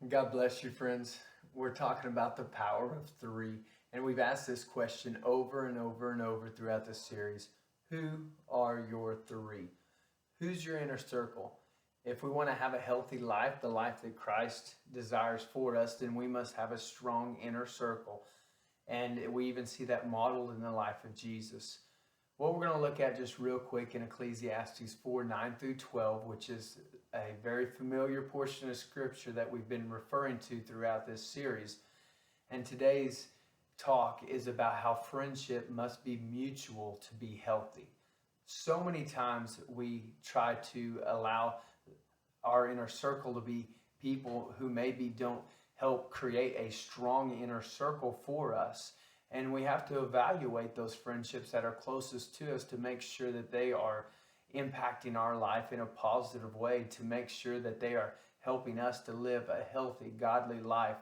God bless you, friends. We're talking about the power of three, and we've asked this question over and over and over throughout this series. Who are your three? Who's your inner circle? If we want to have a healthy life, the life that Christ desires for us, then we must have a strong inner circle. And we even see that modeled in the life of Jesus. What we're going to look at just real quick in Ecclesiastes 4:9-12, which is a very familiar portion of scripture that we've been referring to throughout this series. And today's talk is about how friendship must be mutual to be healthy. So many times we try to allow our inner circle to be people who maybe don't help create a strong inner circle for us. And we have to evaluate those friendships that are closest to us to make sure that they are impacting our life in a positive way, to make sure that they are helping us to live a healthy, godly life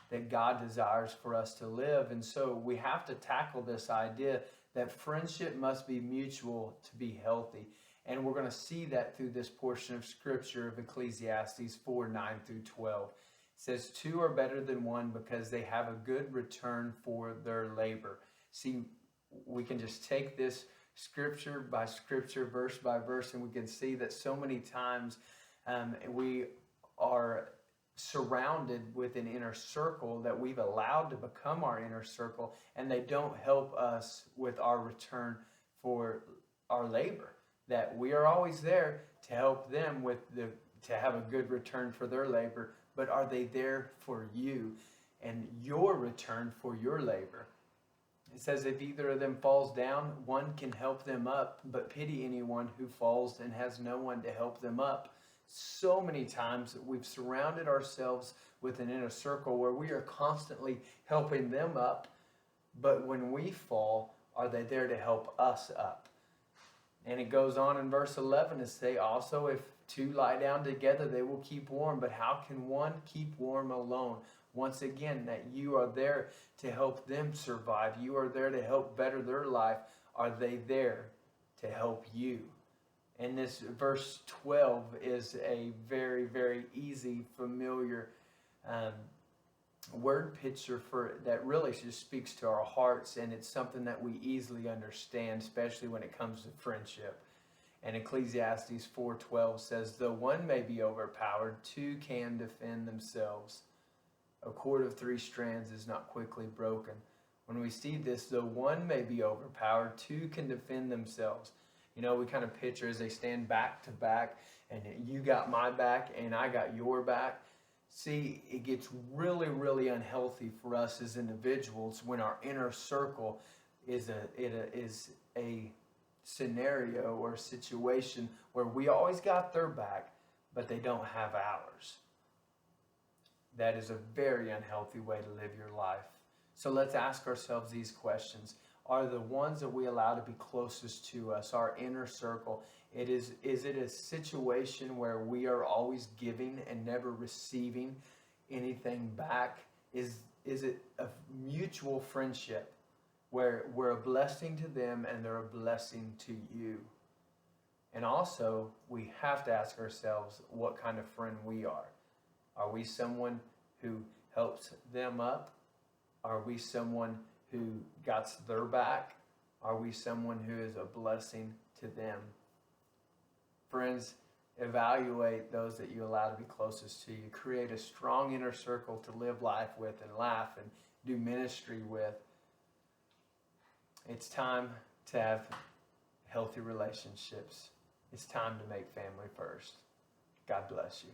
that God desires for us to live. And so we have to tackle this idea that friendship must be mutual to be healthy. And we're going to see that through this portion of scripture of Ecclesiastes 4:9-12. It says, two are better than one because they have a good return for their labor. See, we can just take this scripture by scripture, verse by verse, and we can see that so many times we are surrounded with an inner circle that we've allowed to become our inner circle, and they don't help us with our return for our labor. That we are always there to help them to have a good return for their labor, but are they there for you and your return for your labor? It says, if either of them falls down, one can help them up, but pity anyone who falls and has no one to help them up. So many times we've surrounded ourselves with an inner circle where we are constantly helping them up, but when we fall, are they there to help us up? And it goes on in verse 11 to say, also, if two lie down together, they will keep warm. But how can one keep warm alone? Once again, that you are there to help them survive. You are there to help better their life. Are they there to help you? And this verse 12 is a very, very easy, familiar word picture for that really just speaks to our hearts, and it's something that we easily understand, especially when it comes to friendship. And Ecclesiastes 4:12 says, though one may be overpowered, two can defend themselves. A cord of three strands is not quickly broken. When we see this, though one may be overpowered, two can defend themselves. You know, we kind of picture as they stand back to back, and you got my back and I got your back. See, it gets really, really unhealthy for us as individuals when our inner circle is a scenario or a situation where we always got their back, but they don't have ours. That is a very unhealthy way to live your life. So let's ask ourselves these questions. Are the ones that we allow to be closest to us, our inner circle, is it a situation where we are always giving and never receiving anything back? Is it a mutual friendship where we're a blessing to them and they're a blessing to you? And also, we have to ask ourselves what kind of friend we are. Are we someone who helps them up? Are we someone who got their back? Are we someone who is a blessing to them? Friends, evaluate those that you allow to be closest to you. Create a strong inner circle to live life with and laugh and do ministry with. It's time to have healthy relationships. It's time to make family first. God bless you.